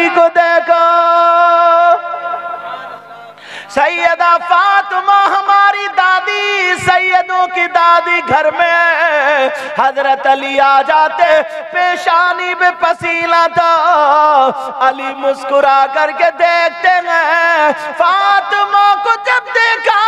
अली को देखो। सैयदा फातिमा हमारी दादी, सैयदों की दादी घर में है। हजरत अली आ जाते, पेशानी पे पसीना था। अली मुस्कुरा करके देखते हैं। फातिमा को जब देखा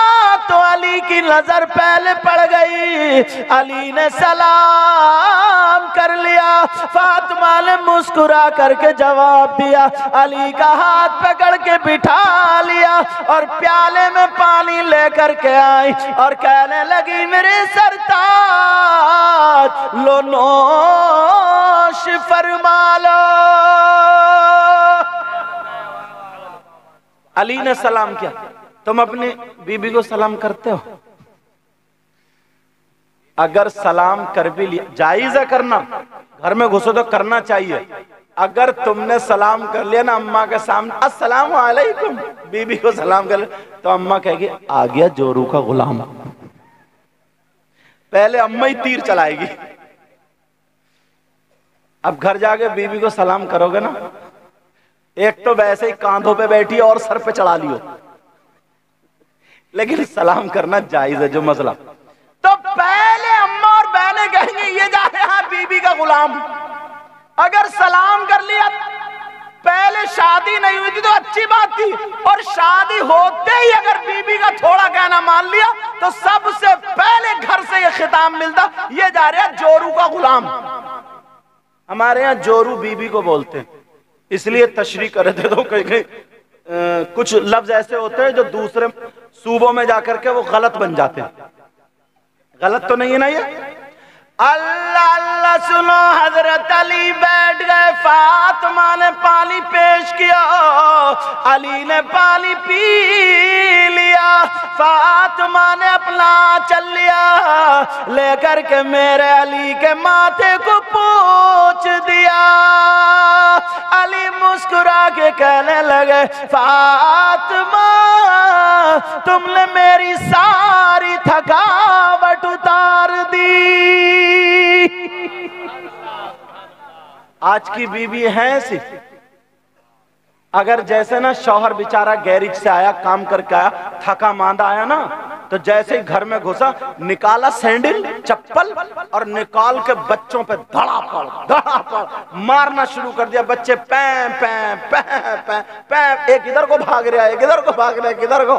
तो अली की नजर पहले पड़ गई। अली ने सलाम कर लिया, फातिमा ने मुस्कुरा करके जवाब दिया। अली का हाथ पकड़ के बिठा लिया और प्याले में पानी लेकर के आई और कहने लगी मेरे सरताज लो नोश फरमा लो। अली ने सलाम किया। तुम अपनी बीबी को सलाम करते हो? अगर सलाम कर भी लिया, जायज है करना, घर में घुसो तो करना चाहिए। अगर तुमने सलाम कर लिया ना अम्मा के सामने, अस्सलाम वालेकुम, बीबी को सलाम कर लिया, तो अम्मा कहेगी आ गया जोरू का गुलाम। पहले अम्मा ही तीर चलाएगी। अब घर जाके बीबी को सलाम करोगे ना, एक तो वैसे ही कांधों पे बैठी और सर पे चढ़ा लियो, लेकिन सलाम करना जायज है जो मसला। तो पहले अम्मा और बहनें कहेंगे ये जा रहा है बीबी का गुलाम। अगर सलाम कर लिया, पहले शादी नहीं हुई थी तो अच्छी बात थी, और शादी होते ही अगर बीबी का थोड़ा कहना मान लिया तो सबसे पहले घर से ये खिताब मिलता, ये जा रहा है जोरू का गुलाम। हमारे यहाँ जोरू बीबी को बोलते हैं, इसलिए तशरीह कर रहे थे। तो कहीं कुछ लफ्ज ऐसे होते हैं जो दूसरे सूबों में जाकर के वो गलत बन जाते हैं। गलत तो नहीं है ना ये? अल्लाह अल्लाह सुनो, हजरत अली बैठ गए, फातिमा ने पानी पेश किया, अली ने पानी पी लिया। फातिमा ने अपना चल लिया लेकर के मेरे अली के माथे को पोंछ दिया। अली मुस्कुरा के कहने लगे फातिमा तुमने मेरी सारी थकावट उतार दी। आज की बीवी है ऐसी, अगर जैसे ना शौहर बेचारा गैरेज से आया, काम करके आया, थका मांदा आया ना, तो जैसे ही घर में घुसा, निकाला सैंडल चप्पल और निकाल के बच्चों पे धड़ापड़ मारना शुरू कर दिया। बच्चे पैं पैं पैं पैं पैं, एक इधर को भाग रहा है, एक इधर को भाग रहा है, किधर को,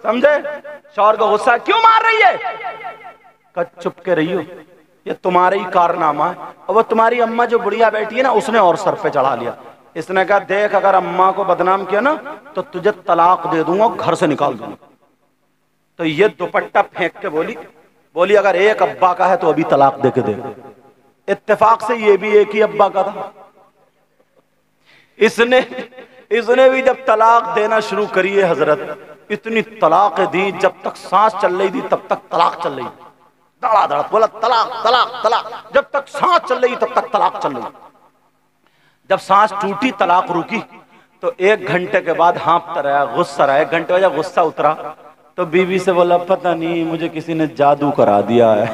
समझे? शौहर को गुस्सा, क्यों मार रही है? चुप के रही हो, ये तुम्हारे ही कारनामा है। और वो तुम्हारी अम्मा जो बुढ़िया बैठी है ना, उसने और सर पे चढ़ा लिया। इसने कहा देख अगर अम्मा को बदनाम किया ना तो तुझे तलाक दे दूंगा, घर से निकाल दूंगा। तो ये दुपट्टा फेंक के बोली अगर एक अब्बा का है तो अभी तलाक दे के दे। इत्तेफाक से ये भी एक ही अब्बा का था। इसने भी जब तलाक देना शुरू करी है हजरत, इतनी तलाक दी, जब तक सांस चल रही थी तब तक तलाक चल रही, धड़ाधड़ बोला तलाक तलाक तलाक, जब तक सांस चल रही तब तक तलाक चल रही। जब सांस टूटी तलाक रुकी तो 1 घंटे के बाद हाँफता रहा, गुस्सा रहा। 1 घंटे बाद जब गुस्सा उतरा तो बीवी से बोला पता नहीं मुझे किसी ने जादू करा दिया है,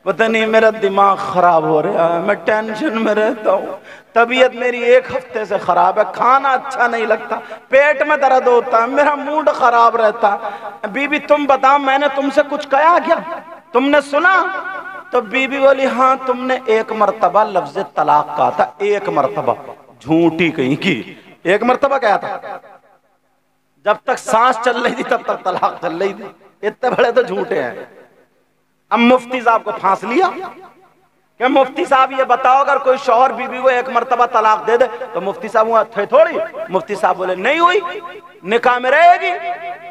पता नहीं मेरा दिमाग खराब हो रहा है, मैं टेंशन में रहता हूँ, तबीयत मेरी 1 हफ्ते से खराब है, खाना अच्छा नहीं लगता, पेट में दर्द होता है, मेरा मूड खराब रहता है। बीबी तुम बताओ मैंने तुमसे कुछ कहा क्या, तुमने सुना? तो बीबी बोली हाँ तुमने 1 मरतबा लफ्ज तलाक कहा था, 1 मरतबा। झूठी कहीं की, 1 मरतबा कहा था। जब तक सांस चल रही थी तब तक तलाक चल रही थी। इतने बड़े तो झूठे हैं। अब मुफ्ती साहब को फांस लिया कि मुफ्ती साहब ये बताओ अगर कोई शौहर बीबी को 1 मरतबा तलाक दे दे तो मुफ्ती साहब हुआ थे थोड़ी। मुफ्ती साहब बोले नहीं हुई, निकाह में रहेगी,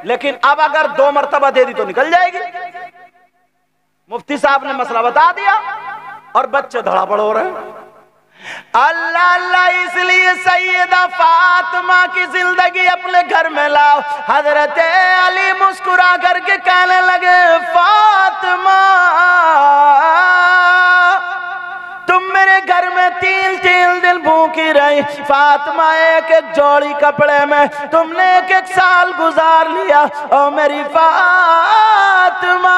लेकिन अब अगर 2 मरतबा दे दी तो निकल जाएगी। मुफ्ती साहब ने मसला बता दिया और बच्चे धड़ापड़ हो रहे हैं। अल्लाह अल्लाह, इसलिए सैयदा फातिमा की जिंदगी अपने घर में लाओ। हजरत अली मुस्कुरा करके कहने लगे फातिमा तुम मेरे घर में 3 दिन भूखी रही नहीं फातिमा, एक एक जोड़ी कपड़े में तुमने एक एक साल गुजार लिया। और मेरी फातिमा,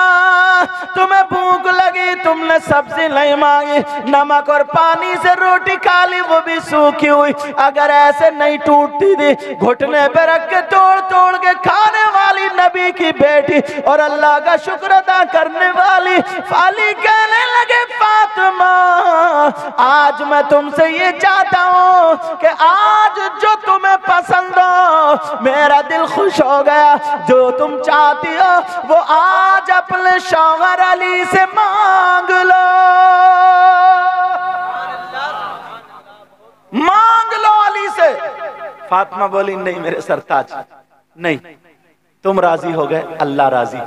तुम्हें भूख लगी, तुमने सब्जी नहीं मांगी, नमक और पानी से रोटी खा ली, वो भी सूखी हुई। अगर ऐसे नहीं टूटती थी, घुटने पे रख के तोड़ तोड़ के खाने वाली नबी की बेटी और अल्लाह का शुक्र अदा करने वाली। अली कहने लगे फातिमा, आज मैं तुमसे ये चाहता हूँ कि आज जो तुम्हें पसंद हो, मेरा दिल खुश हो गया, जो तुम चाहती हो वो आज अपने शौहर अली से मांग लो, मांग लो अली से। फातिमा बोली नहीं मेरे सरताज, नहीं, तुम राजी हो गए, अल्लाह राजी,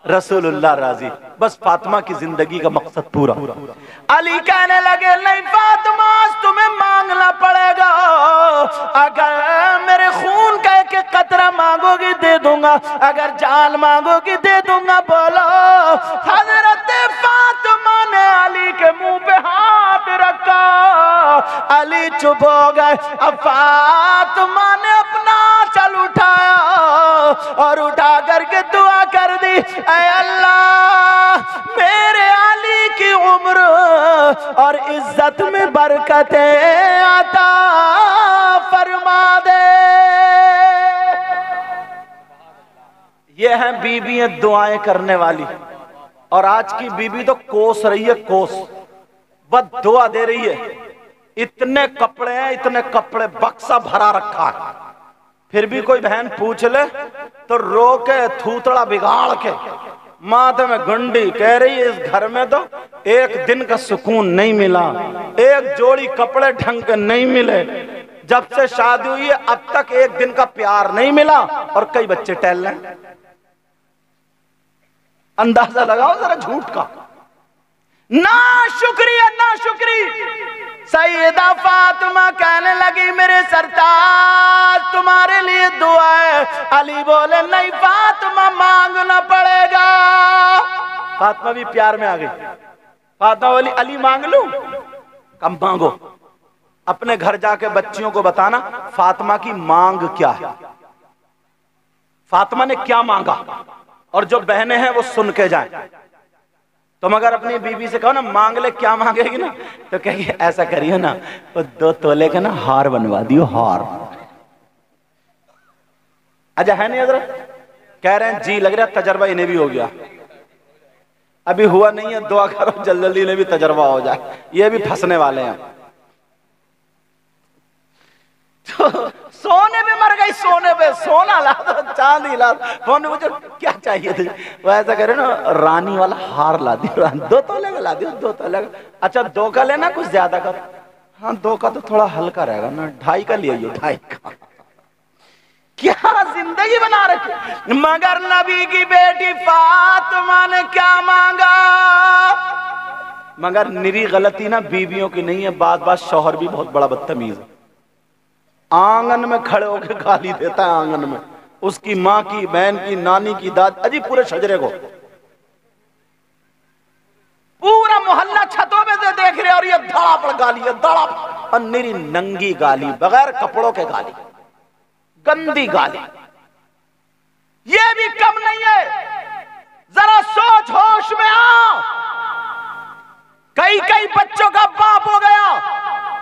रसूलुल्लाह राजी, बस फातिमा की जिंदगी का मकसद पूरा। अली कहने लगे नहीं फातिमा, आज तुम्हें मांगना पड़ेगा, अगर मेरे खून का एक एक कतरा मांगोगी दे दूंगा, अगर जान मांगोगी दे दूंगा। बोलो। हजरत फातिमा ने अली के मुंह पे हाथ रखा, अली चुप हो गए। अब फातिमा ने अपना चल उठाया और उठा करके दुआ कर दी, ऐ अल्लाह मेरे अली की उम्र और इज्जत में बरकतें अता फरमा दे। ये हैं बीबियां दुआएं करने वाली, और आज की बीबी तो कोस रही है, कोस बद दुआ दे रही है। इतने कपड़े हैं, इतने कपड़े, बक्सा भरा रखा है, फिर भी कोई बहन पूछ ले तो रो के थूथड़ा बिगाड़ के माथे में गुंडी कह रही है, इस घर में तो एक दिन का सुकून नहीं मिला, एक जोड़ी कपड़े ढंग के नहीं मिले, जब से शादी हुई है अब तक एक दिन का प्यार नहीं मिला, और कई बच्चे टहल रहे। अंदाजा लगाओ जरा झूठ का। ना शुक्रिया, ना शुक्री। सैयदा फातिमा कहने लगी मेरे सरताज तुम्हारे लिए दुआ है। अली बोले नहीं फातिमा, मांगना पड़ेगा। फातिमा भी प्यार में आ गई। फातिमा बोली अली मांग लूं? कम मांगो। अपने घर जाके बच्चियों को बताना फातिमा की मांग क्या है, फातिमा ने क्या मांगा, और जो बहनें हैं वो सुन के जाएं। तुम अगर अपनी बीबी से कहो ना मांग ले, क्या मांगेगी ना, तो कहिए ऐसा करियो ना, वो 2 तोले का ना हार बनवा दियो, हार। अच्छा है नहीं हजरत? कह रहे हैं जी, लग रहा है तजर्बा इन्हें भी हो गया। अभी हुआ नहीं है, दुआ करो जल्दी जल्दी इन्हें भी तजर्बा हो जाए, ये भी फंसने वाले हैं। तो सोने पे मर गई, सोने पे, सोना ला दो, चांदी ला दो। फोन मुझे क्या चाहिए तुझे? वो ऐसा करे ना, रानी वाला हार ला दियो, 2 तोले का ला दियो, 2 तोले का। अच्छा 2 का लेना, कुछ ज्यादा का? हाँ 2 का तो थोड़ा हल्का रहेगा ना, 2.5 का ले आइयो, 2.5 का। क्या जिंदगी बना रखी। मगर नबी की बेटी फातिमा ने क्या मांगा? मगर निरी गलती ना बीवियों की नहीं है, बात बात शौहर भी बहुत बड़ा बदतमीज है। आंगन में खड़े होकर गाली देता है, आंगन में उसकी माँ की, बहन की, नानी की, दादी, अजी पूरे शजरे को, पूरा मोहल्ला छतों में से देख रहे, और ये धड़ा पड़ गाली है, धड़ा और निरी नंगी गाली, बगैर कपड़ों के गाली, गंदी गाली। ये भी कम नहीं है, जरा सोच, होश में आओ। कई कई बच्चों का बाप हो गया,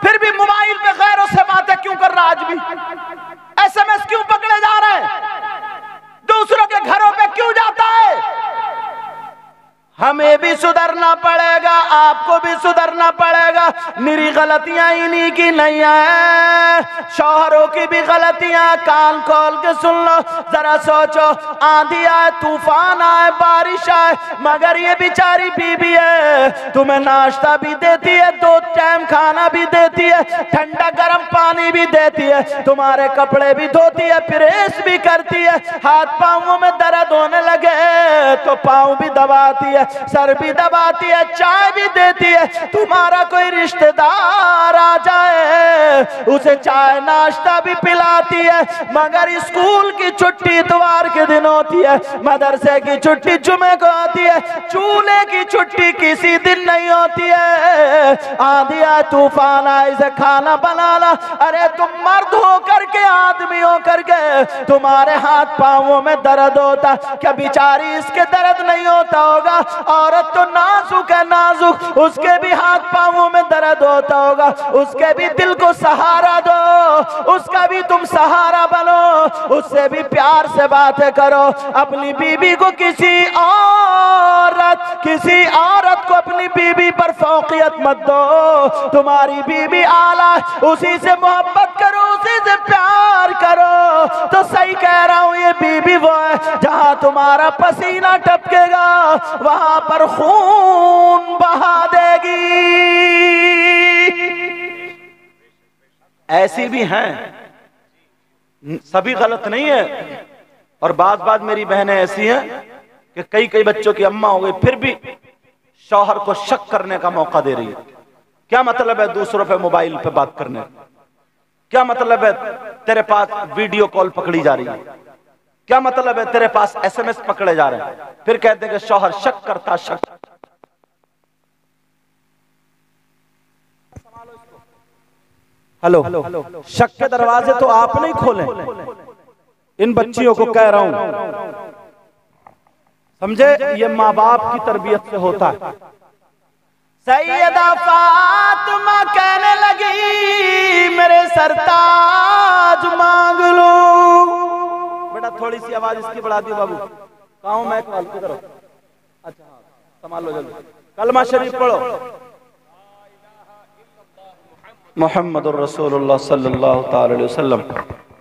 फिर भी मोबाइल पे गैरों से बातें क्यों कर रहा? आज भी SMS क्यों पकड़े जा रहे हैं? दूसरों के घरों पे क्यों जाता है? हमें भी सुधरना पड़ेगा, आपको भी सुधरना पड़ेगा। निरी गलतियां इन्हीं की नहीं है, शौहरों की भी गलतियां। कान खोल के सुन लो, जरा सोचो, आंधी आए, तूफान आए, बारिश आए, मगर ये बेचारी बीबी है, तुम्हें नाश्ता भी देती है, 2 टाइम खाना भी देती है, ठंडा गर्म पानी भी देती है, तुम्हारे कपड़े भी धोती है, प्रेस भी करती है, हाथ पांवों में दर्द होने लगे तो पांव भी दबाती है, सर भी दबाती है, चाय भी देती है। तुम्हारा कोई रिश्तेदार आ जाए उसे चाय नाश्ता भी पिलाती है। मगर स्कूल की छुट्टी इतवार के दिन होती है, मदरसे की छुट्टी जुमे को होती है, चूल्हे की छुट्टी किसी दिन नहीं होती है। आंधी आए तूफान आए इसे खाना बनाना। अरे तुम मर्द हो करके, आदमी हो करके, तुम्हारे हाथ पांवों में दर्द होता, क्या बिचारी इसके दर्द नहीं होता होगा? औरत तो नाजुक है, नाजुक, उसके भी हाथ पांवों में दर्द होता होगा, उसके भी दिल को सहारा दो, उसका भी तुम सहारा बनो, उससे भी प्यार से बातें करो। अपनी बीबी को किसी औरत को अपनी बीबी पर फौकियत मत दो। तुम्हारी बीबी आला, उसी से मोहब्बत करो, उसी से प्यार करो। तो सही कह रहा हूं, ये बीबी वो है जहां तुम्हारा पसीना टपकेगा वहां पर खून बहा देगी। ऐसी भी हैं, सभी गलत नहीं है। और बात मेरी बहनें ऐसी हैं कि कई बच्चों की अम्मा हो गई फिर भी शौहर को शक करने का मौका दे रही है। क्या मतलब है दूसरों पे मोबाइल पे बात करने? क्या मतलब है तेरे पास वीडियो कॉल पकड़ी जा रही है? क्या मतलब है तेरे पास SMS पकड़े जा रहे हैं? फिर कहते हैं कि शौहर शक करता, शक। हेलो, शक के दरवाजे तो आप नहीं खोले, इन बच्चियों को कह रहा हूं, समझे? ये माँ बाप की तरबियत से होता है। सैयदा फातिमा कहने लगी मेरे सरताज मांग लो। बेटा थोड़ी सी आवाज इसकी बढ़ा दी बाबू। कहाँ हूं मैं? किधर हो? अच्छा संभाल लो जल्दी। कलमा शरीफ पढ़ो। मुहम्मदुर रसूलुल्लाह सल्लल्लाहु ताला अलैहि वसल्लम।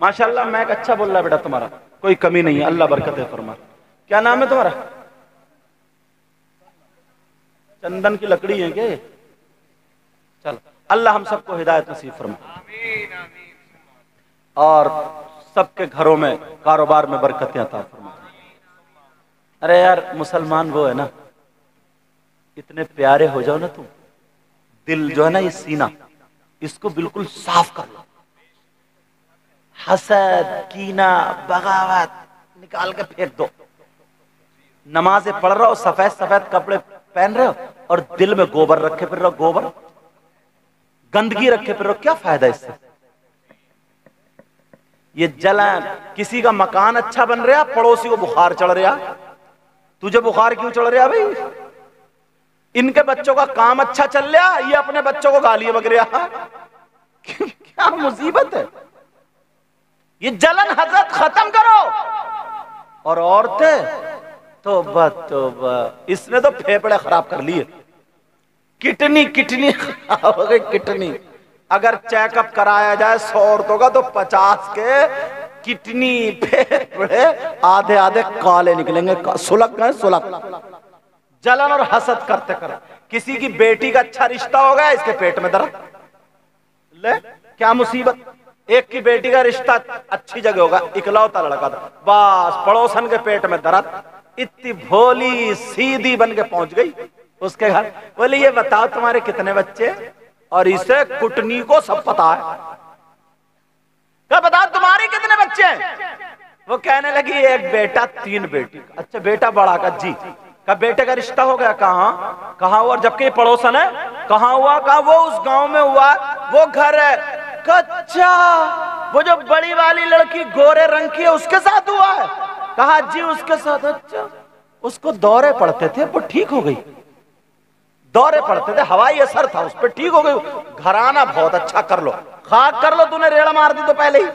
माशाल्लाह मैं अच्छा बोल रहा बेटा, तुम्हारा कोई कमी नहीं है, अल्लाह बरकत फरमा। क्या नाम है तुम्हारा? चंदन की लकड़ी है क्या? चलो अल्लाह हम सबको हिदायत नसीब फरमा और सबके घरों में कारोबार में बरकतें अता फरमा। अरे यार मुसलमान वो है ना, इतने प्यारे हो जाओ ना तुम, दिल जो है ना, ये सीना, इसको बिल्कुल साफ कर लो। हसद, कीना, बगावत निकाल के फेंक दो। नमाजें पढ़ रहे हो, सफेद सफेद कपड़े पहन रहे हो और दिल में गोबर रखे फिर रहो, गोबर गंदगी रखे फिर रहो, क्या फायदा इससे? ये जलन, किसी का मकान अच्छा बन रहा, पड़ोसी को बुखार चढ़ रहा, तुझे बुखार क्यों चढ़ रहा भाई? इनके बच्चों का काम अच्छा चल रहा, ये अपने बच्चों को गालियां बक रहा। क्या मुसीबत है? ये जलन हसद खत्म करो। और औरतें तौबा, इसने तो फेफड़े खराब कर लिए, किडनी खराब हो गई, किडनी। अगर चेकअप कराया जाए 100 औरतों का तो 50 के किडनी फेफड़े आधे काले निकलेंगे, सुलग गए, सुलग। जलन और हसद करते कर। किसी की बेटी का अच्छा रिश्ता हो गया, इसके पेट में दर्द। ले क्या मुसीबत? एक की बेटी का रिश्ता अच्छी जगह होगा, इकलौता लड़का था, बस पड़ोसन के पेट में दर्द। इतनी भोली सीधी बन के पहुंच गई उसके घर। बोले ये बताओ तुम्हारे कितने बच्चे? और इसे कुटनी को सब पता है। क्या बताओ तुम्हारे कितने बच्चे? वो कहने लगी एक बेटा 3 बेटी। अच्छा बेटा बड़ा का जी का बेटे का रिश्ता हो गया? कहाँ हुआ? जबकि पड़ोसन है। कहाँ हुआ? कहा वो उस गांव में हुआ, वो घर है। कच्चा वो जो बड़ी वाली लड़की गोरे रंग की है उसके साथ हुआ है? कहा जी उसके साथ। अच्छा उसको दौरे पड़ते थे, वो ठीक हो गई। दौरे पड़ते थे, हवाई असर था उस पर, ठीक हो गई। घराना बहुत अच्छा, कर लो, खाक कर लो। तूने रेड़ा मार दी तो पहले ही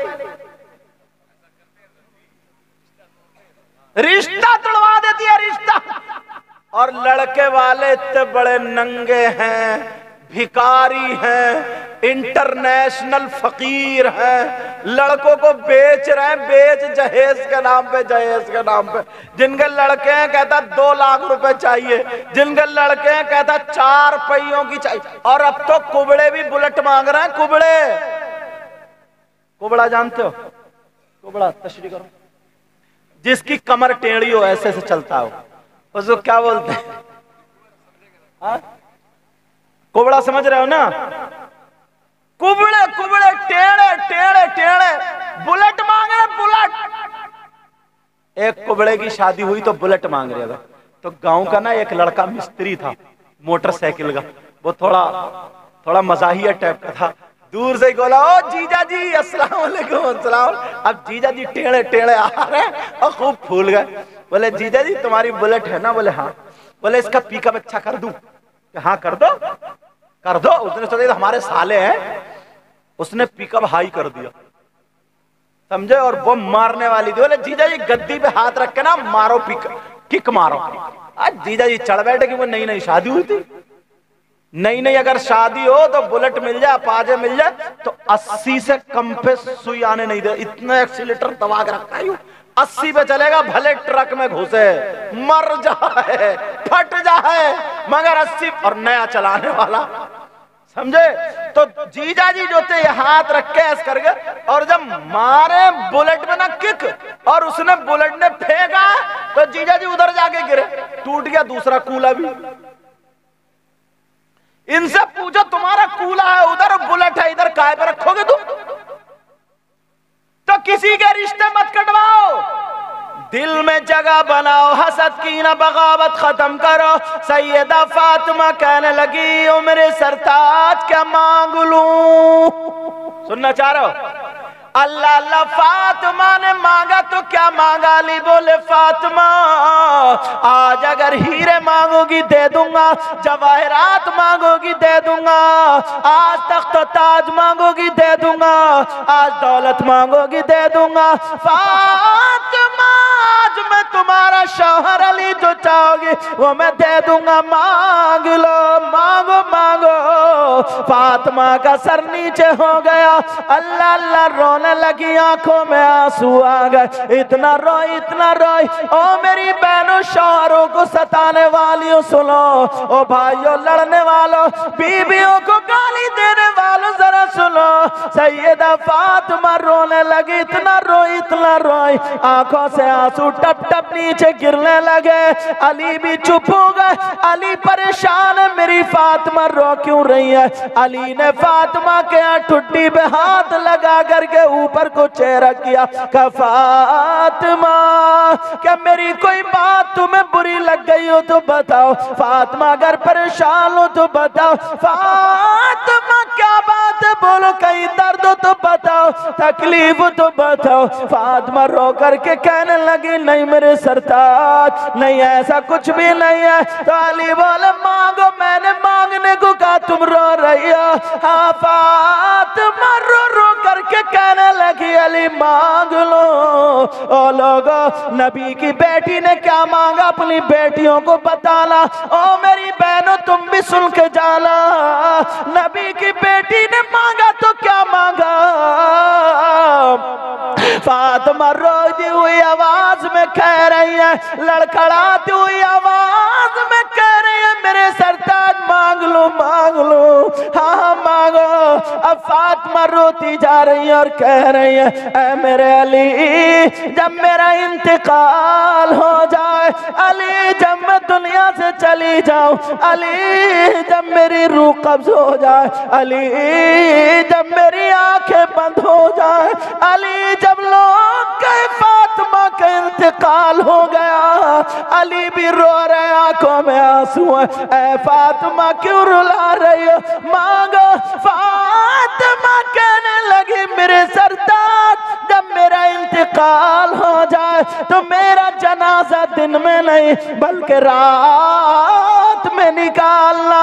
रिश्ता तोड़वा देती है, रिश्ता। और लड़के वाले इतने बड़े नंगे हैं, भिकारी हैं, इंटरनेशनल फकीर हैं, लड़कों को बेच रहे हैं, बेच जहेज के नाम पे, जहेज के नाम पे। जिनके लड़के हैं कहता 2 लाख रुपए चाहिए, जिनके लड़के हैं कहता 4 पहियों की चाहिए। और अब तो कुबड़े भी बुलेट मांग रहे हैं। कुबड़ा जानते हो? कुबड़ा तशरीह करो। जिसकी कमर टेढ़ी हो, ऐसे से चलता हो, उसको क्या बोलते हैं? हाँ? कुबड़ा समझ रहे हो ना? कुबड़े कुबड़े टेढ़े टेढ़े टेढ़े बुलेट मांग रहे, बुलेट। एक कुबड़े की शादी हुई तो बुलेट मांग रहे। तो गांव का ना एक लड़का मिस्त्री था मोटरसाइकिल का, वो थोड़ा थोड़ा मजाहिया टाइप का था। दूर से बोला, ओ जीजा जी अस्सलाम वालेकुम। अस्सलाम। अब जीजा जी टेढ़े टेढ़े आ रहे और खूब फूल गए। बोले जीजा जी तुम्हारी बुलेट है ना? बोले हाँ। बोले इसका पिकअप अच्छा कर दूं? हाँ कर दो कर दो। उसने सोचा हमारे साले हैं, उसने पिकअप हाई कर दिया, समझे, और वो मारने वाली थी। बोले जीजा जी गद्दी पे हाथ रख के ना मारो, किक मारो। आज जीजा जी चढ़ बैठे कि वो नई नई शादी हुई थी। नई नई अगर शादी हो तो बुलेट मिल जाए, पाजे मिल जाए तो 80 से कम पे सुई आने नहीं दे। इतना एक्सीलेटर दबा के रखा है, 80 पे चलेगा, भले ट्रक में घुसे, मर जाए, फट जाए, मगर 80। और नया चलाने वाला, समझे। तो जीजा जी जो थे हाथ रख के ऐसे कर गए, और जब मारे बुलेट में ना किक, और उसने बुलेट ने फेंका तो जीजा जी उधर जाके गिरे, टूट गया दूसरा कूला भी। इनसे पूछो तुम्हारा कूला है उधर, बुलेट है इधर, काय पे रखोगे तुम? तो किसी के रिश्ते मत कटवाओ, दिल में जगह बनाओ, हसद की ना बगावत खत्म करो। सैयदा फातिमा कहने लगी, ओ मेरे सरताज क्या मांग लूं? सुनना चाह रहे हो? अल्लाह अल्लाह। फातिमा ने मांगा तो क्या मांगा? अली बोले फातिमा आज अगर हीरे मांगोगी दे दूंगा, जवाहरात मांगोगी दे दूंगा, आज तख्त ताज मांगोगी दे दूंगा, आज दौलत मांगोगी दे दूंगा। फातिमा आज मैं तुम्हारा शौहर, अली जो चाहोगी वो मैं दे दूंगा, मांग लो, मांगो मांगो। फातिमा का सर नीचे हो गया, अल्लाह अल्लाह रोने लगी, आंखों में आंसू आ गए। इतना रोई इतना रोई। ओ मेरी बहनों, शौहरों को सताने वालियों सुनो, ओ भाइयों लड़ने वालों, बीवियों को गाली देने वालों जरा सुनो। सैयदा फातिमा रोने लगी, इतना रोई इतना रोई, आंखों से आंसू टप टप नीचे गिरने लगे। अली भी चुप हो गए। अली परेशान है, मेरी फातिमा रो क्यों रही है? अली ने फातिमा के ठुड्डी पे हाथ लगा करके ऊपर को चेहरा किया। कहा फातिमा क्या मेरी कोई बात तुम्हें बुरी लग गई हो तो बताओ। फातिमा अगर परेशान हो तो बताओ। फातिमा क्या बात है बोलो, कहीं दर्द हो तो बताओ, तकलीफ हो तो बताओ। फातिमा रो करके कहने लगी, नहीं मेरे सरताज, नहीं ऐसा कुछ भी नहीं है। तो अली बोले मांगो, मैंने मांगने को कहा, तुम रो रही हो। हाँ फातिमा रो रो करके कहने लगी, अली मांग लो। ओ लोगो, नबी की बेटी ने क्या मांगा अपनी बेटियों को बताना। ओ मेरी बहनों तुम भी सुन के जाना, नबी की बेटी ने मांगा तो क्या मांगा। फातिमा रोती हुई आवाज में कह रही है, लड़खड़ाती हुई आवाज में कह रही है, मेरे सरताज मांग लो मांग लो, हाँ मांगो। अब फातिमा रोती जा रही है और कह रही है, ऐ मेरे अली जब मेरा इंतकाल हो जाए, अली जब मैं दुनिया से चली जाऊं, अली जब मेरी रूह कब्ज हो जाए, अली जब मेरी आंखें बंद हो जाए, अली जब लोग कहे फातिमा का इंतकाल हो गया, अली भी रो रहे आंखों में आंसू है। ऐ फातिमा क्यों रुला रही हो, मांगो। फातिमा कहने लगी, मेरे सरताज जब मेरा इंतकाल हो जाए तो मेरा जनाजा दिन में नहीं बल्कि रात में निकालना,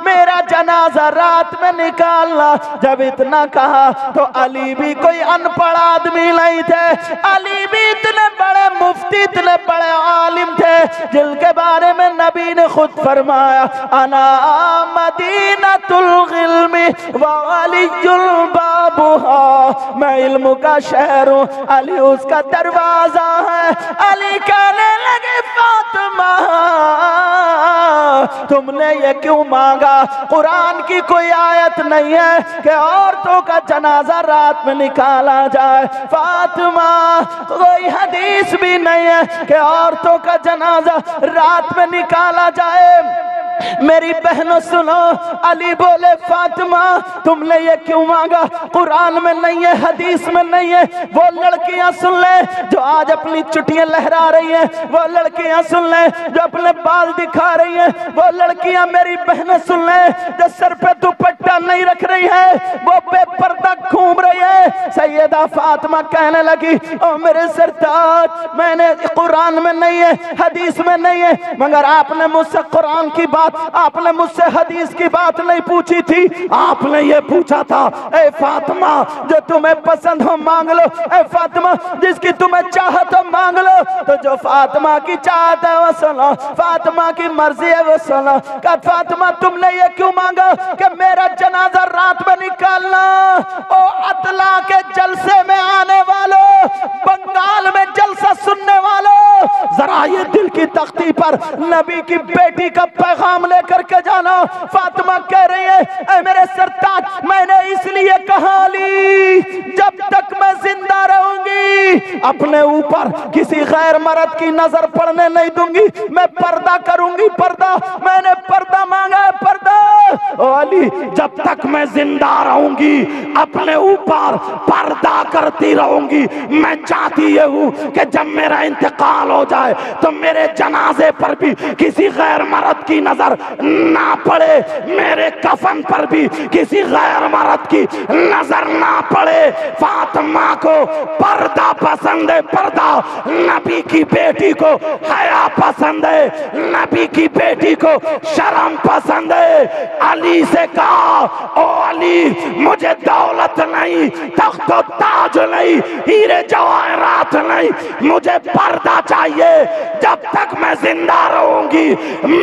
मेरा जनाजा रात में निकालना। जब इतना कहा तो अली भी कोई अनपढ़ आदमी नहीं थे, अली भी इतने बड़े मुफ्ती इतने बड़े आलिम थे जिनके बारे में नबी ने खुद फरमाया, अना मदीनतुल इल्मी व अलीयुल बाबुहा, मैं इल्म का शहर हूँ, अली उसका दरवाजा है। अली कहने लगे, फातिमा तुमने ये क्यों मांगा? कुरान की कोई आयत नहीं है कि औरतों का जनाजा रात में निकाला जाए। फातिमा कोई हदीस भी नहीं है कि औरतों का जनाजा रात में निकाला जाए। मेरी बहनों सुनो, अली बोले फातिमा तुमने ये क्यों मांगा? कुरान में नहीं है, हदीस में नहीं है। वो लड़कियां सुन ले जो आज अपनी चुटियां लहरा रही हैं, वो लड़कियां सुन ले जो अपने बाल दिखा रही हैं, वो लड़कियां मेरी बहनें सुन ले जो सर पे दुपट्टा नहीं रख रही है, वो बेपर्दा घूम रही है। सैयदा फातिमा कहने लगी, ओ मेरे सरताज, मैंने कुरान में नहीं है, हदीस में नहीं है, मगर आपने मुझसे कुरान की बात, आपने मुझसे हदीस की बात नहीं पूछी थी। आपने ये पूछा था, ए फातिमा जो तुम्हें पसंद हो मांग लो, ए फातिमा जिसकी तुम्हें चाहत हो मांग लो। तो जो फातिमा की चाहत है वो सुनो, फातिमा की मर्जी है वो सुनो। कहा फातिमा तुमने ये क्यों मांगा कि मेरा जनाजा रात में निकालना? ओ अतला के जलसे में आने वालों, बंगाल में जलसा सुनने वालों, जरा ये दिल की तख्ती पर नबी की बेटी का पैगाम लेकर के जाना। फातिमा कह रही है, ऐ मेरे सरताज, मैंने इसलिए कहा अली, जब तक मैं जिंदा रहूंगी अपने ऊपर किसी गैर मर्द की नजर पड़ने नहीं दूंगी। मैं पर्दा करूंगी, पर्दा, मैंने पर्दा मांगा है, पर्दा। ओ अली, जब तक मैं जिंदा रहूंगी अपने ऊपर पर्दा करती रहूंगी। मैं चाहती ये हूं कि जब मेरा इंतकाल हो जाए तो मेरे जनाजे पर भी किसी गैर मर्द की नजर ना पड़े, मेरे कफन पर भी किसी गैर मर्द की नजर ना पड़े। फातिमा को पर्दा पसंद है, पर्दा। नबी की बेटी को हया पसंद है, नबी की बेटी को शर्म पसंद है। अली से कहा, ओ अली, मुझे दौलत नहीं, तख्त और ताज नहीं, हीरे जवाहरात नहीं, मुझे पर्दा चाहिए। जब तक मैं जिंदा रहूंगी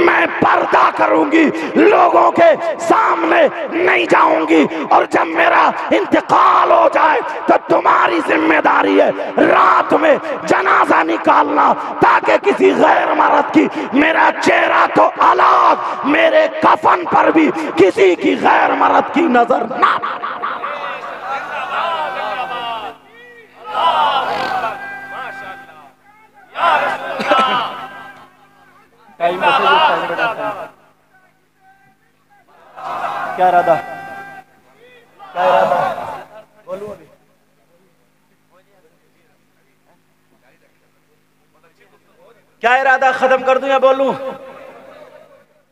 मैं पर्दा करूंगी, लोगों के सामने नहीं जाऊंगी, और जब मेरा इंतकाल हो जाए तो तुम्हारी जिम्मेदारी है रात में जनाजा निकालना, ताकि किसी गैर मर्द की, मेरा चेहरा तो अलग, मेरे कफन पर भी किसी की गैर मर्द की नजर ना। क्या इरादा, क्या इरादा, बोलूं अभी? क्या इरादा, खत्म कर दूं या बोलूं?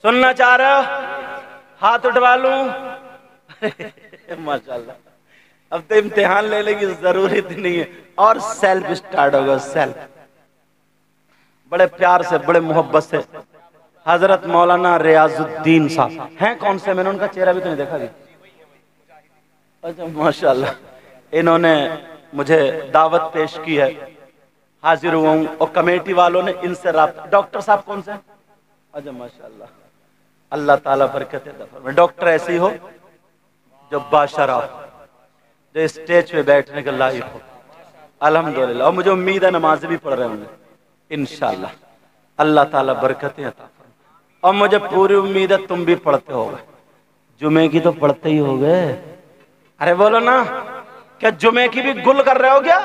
सुनना चाह रहे हो? हाथ उठवा लूं? माशाल्लाह, अब तो इम्तिहान ले लेगी, जरूरत नहीं है। और सेल्फ स्टार्ट होगा, सेल्फ। बड़े प्यार से, बड़े मोहब्बत से हजरत मौलाना रियाजुद्दीन साहब हैं। कौन से? मैंने उनका चेहरा भी तो नहीं देखा भी। अच्छा, माशाल्लाह, इन्होंने मुझे दावत पेश की है, हाजिर हुआ हूं, और कमेटी वालों ने इनसे राब्ता। डॉक्टर साहब कौन से? अच्छा, माशाल्लाह, अल्लाह ताला बरकत दे। डॉक्टर ऐसी हो जो बाशरा, जो स्टेज पे बैठने के लायक हो, अल्हम्दुलिल्लाह। और मुझे उम्मीद है नमाज भी पढ़ रहे होंगे इंशाल्लाह, अल्लाह ताला बरकतें अता फरमाए। और मुझे पूरी उम्मीद है तुम भी पढ़ते होगे, जुमे की तो पढ़ते ही होगे। अरे बोलो ना, क्या जुमे की भी गुल कर रहे हो क्या?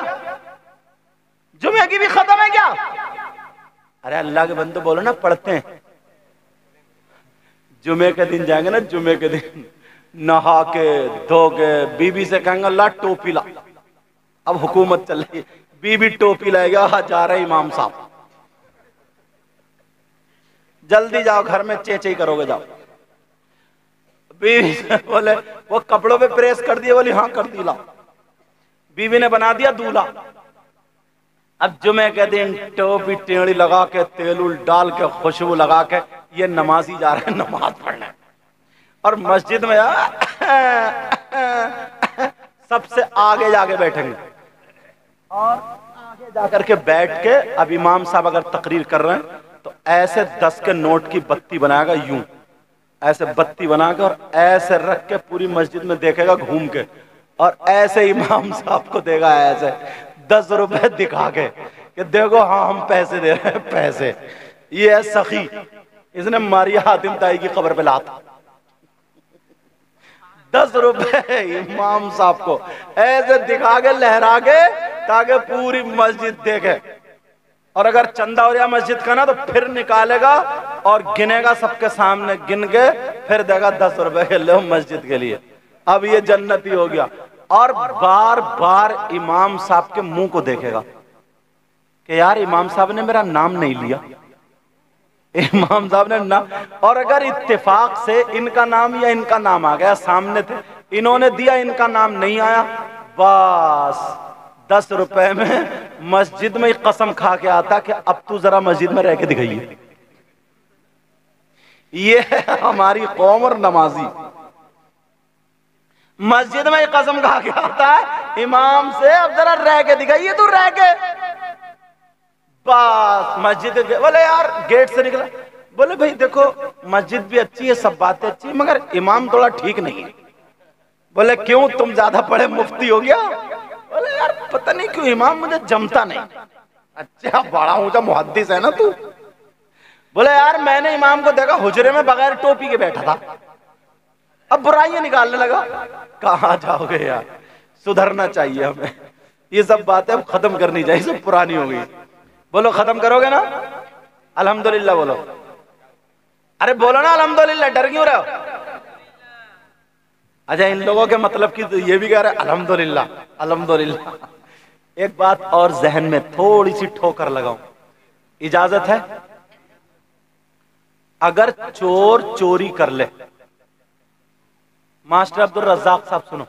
जुमे की भी खत्म है क्या? अरे अल्लाह के बंदो बोलो ना, पढ़ते हैं। जुमे के दिन जाएंगे ना, जुमे के दिन नहा के धो के बीबी से कहेंगे अल्लाह टोपी ला। अब हुकूमत चल रही है, बीबी टोपी लाएगा, हाँ जा रहे इमाम साहब, जल्दी जाओ, घर में चेचे करोगे, जाओ। बीवी बोले वो कपड़ों पे प्रेस कर दिए, बोली हाँ कर दी, लाओ। बीवी ने बना दिया दूल्हा। अब जुमे के दिन टोपी टेढ़ी लगा के, तेल उल डाल के, खुशबू लगा के, ये नमाजी जा रहे हैं नमाज पढ़ने, और मस्जिद में सबसे आगे जाके बैठेंगे, और आगे जाकर के बैठ के, अब इमाम साहब अगर तकरीर कर रहे हैं तो ऐसे 10 के नोट की बत्ती बनाएगा, यूं ऐसे बत्ती बना के, और ऐसे रख के पूरी मस्जिद में देखेगा घूम के, और ऐसे इमाम साहब को देगा ऐसे 10 रुपए दिखा के कि देखो हाँ हम पैसे दे रहे हैं, पैसे। ये है सखी, इसने मारी हातिम ताई की खबर पे लाता। 10 रुपए इमाम साहब को ऐसे दिखा के, लहरा के, ताकि पूरी मस्जिद देखे। और अगर चंदा हो रहा मस्जिद का ना, तो फिर निकालेगा और गिनेगा सबके सामने, गिन के फिर देगा 10 रुपए के लो मस्जिद के लिए। अब ये जन्नती हो गया। और बार बार इमाम साहब के मुंह को देखेगा कि यार इमाम साहब ने मेरा नाम नहीं लिया, इमाम साहब ने नाम। और अगर इत्तेफाक से इनका नाम या इनका नाम आ गया, सामने थे, इन्होंने दिया, इनका नाम नहीं आया, बस 10 रुपए में मस्जिद में कसम खा के आता कि अब तू जरा मस्जिद में रह के दिखाइए। ये है हमारी कौम और नमाजी। मस्जिद में कसम खा के आता है इमाम से, अब जरा रह के दिखाइए, तू रह के। बस मस्जिद बोले यार, गेट से निकला, बोले भाई देखो मस्जिद भी अच्छी है, सब बातें अच्छी है, मगर इमाम थोड़ा ठीक नहीं है। बोले क्यों, तुम ज्यादा पढ़े मुफ्ती हो गया? बोले यार पता नहीं क्यों इमाम मुझे जमता नहीं। अच्छा बड़ा ऊंचा मुहद्दिस है ना तू। बोले यार मैंने इमाम को देखा हुजरे में बगैर टोपी के बैठा था, अब बुराइयां निकालने लगा। कहाँ जाओगे यार, सुधरना चाहिए हमें, ये सब बातें अब खत्म करनी चाहिए, सब पुरानी हो गई। बोलो खत्म करोगे ना? अल्हम्दुलिल्लाह बोलो। अरे बोलो ना अल्हम्दुलिल्लाह, डर क्यों रहे हो? अच्छा इन लोगों के मतलब की तो ये भी कह रहे अल्हम्दुलिल्लाह अल्हम्दुलिल्लाह। एक बात और जहन में थोड़ी सी ठोकर लगाऊं, इजाजत है? अगर चोर चोरी कर ले, मास्टर अब्दुल रज़्ज़ाक साहब सुनो,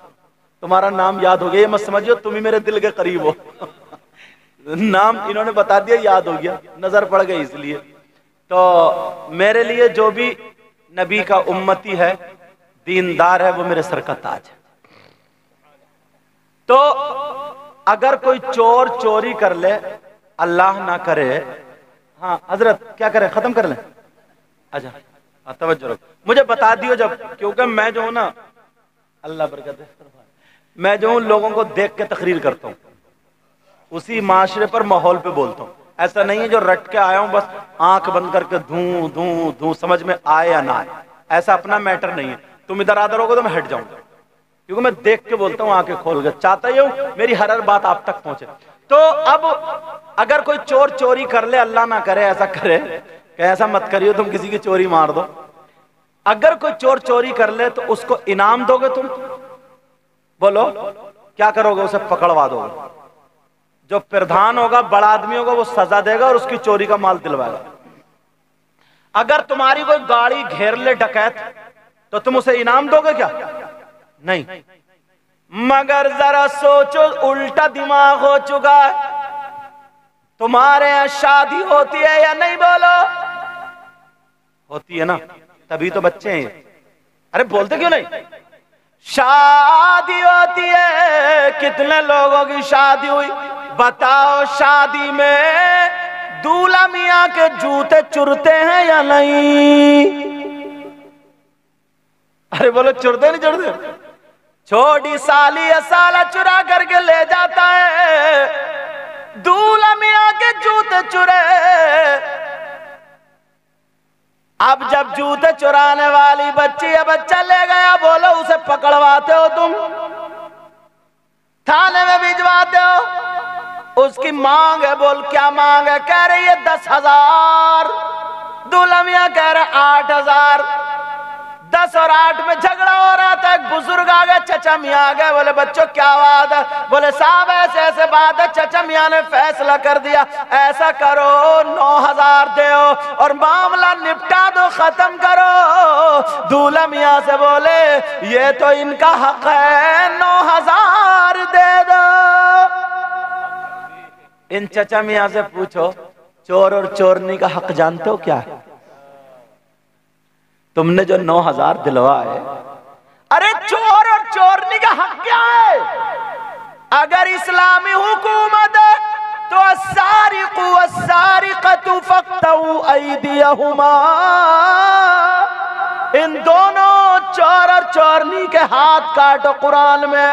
तुम्हारा नाम याद हो गया, ये मत समझियो तुम ही मेरे दिल के करीब हो। नाम इन्होंने बता दिया, याद हो गया, नजर पड़ गई इसलिए। तो मेरे लिए जो भी नबी का उम्मती है, दीनदार है, वो मेरे सर का ताज है। तो अगर कोई चोर चोरी कर ले, अल्लाह ना करे, हाँ हजरत क्या करे, खत्म कर ले। अच्छा तवज्जो रखो, मुझे बता दियो जब, क्योंकि मैं जो हूं ना, अल्लाह बरकत दे, मैं जो हूं लोगों को देख के तकरीर करता हूं, उसी माशरे पर माहौल पे बोलता हूं। ऐसा नहीं है जो रट के आया हूं बस आंख बंद करके धू धू धू, समझ में आए या ना आए, ऐसा अपना मैटर नहीं है। तुम इधर आदर होगे तो मैं हट जाऊंगा, क्योंकि मैं देख के बोलता हूं, आंखें खोल के। चाहता ही हूं मेरी हर बात आप तक पहुंचे। तो अब अगर कोई चोर चोरी कर ले, अल्लाह ना करे ऐसा करे, कि ऐसा मत करियो तुम किसी की चोरी मार दो। अगर कोई चोर चोरी कर ले तो उसको इनाम दोगे तुम? बोलो क्या करोगे? उसे पकड़वा दोगे। जो प्रधान होगा, बड़ा आदमी होगा, वो सजा देगा और उसकी चोरी का माल दिलवाएगा। अगर तुम्हारी कोई गाड़ी घेर ले डकैत, तो तुम उसे इनाम दोगे क्या? नहीं। मगर जरा सोचो, उल्टा दिमाग हो चुका है। तुम्हारे यहां शादी होती है या नहीं? बोलो होती है ना, तभी तो बच्चे हैं। अरे बोलते क्यों नहीं? शादी होती है, कितने लोगों की शादी हुई बताओ? शादी में दूल्हा मियां के जूते चुरते हैं या नहीं? अरे बोलो चुरते नहीं चुरते? छोटी साली या साला चुरा करके ले जाता है, दूल्हा मियां के जूते चुरे। अब जब जूते चुराने वाली बच्ची या बच्चा ले गया, बोलो उसे पकड़वाते हो तुम? थाने में भिजवाते हो? उसकी मांग है, बोल क्या मांग है? कह रही है 10,000, दूल्हा मियां कह रहे 8,000। 10 और 8 में झगड़ा हो रहा था। एक बुजुर्ग आ गए, चचा मियां आ गए, बोले बच्चों क्या बात है? बोले साहब ऐसे ऐसे बात है, चचा मियां ने फैसला कर दिया, ऐसा करो 9,000 दो और मामला निपटा दो, खत्म करो। दूल्हा मियां से बोले ये तो इनका हक है, 9,000 दे दो। इन चचा मियां से पूछो, चोर और चोरनी का हक जानते हो क्या है? तुमने जो 9,000 दिलवाए, अरे चोर और चोरनी का हक क्या है? अगर इस्लामी हुकूमत है तो अस्सारिकु वस्सारिकतु फक्तऊ ऐदियहुमा, इन दोनों चोर और चोरनी के हाथ काटो कुरान में।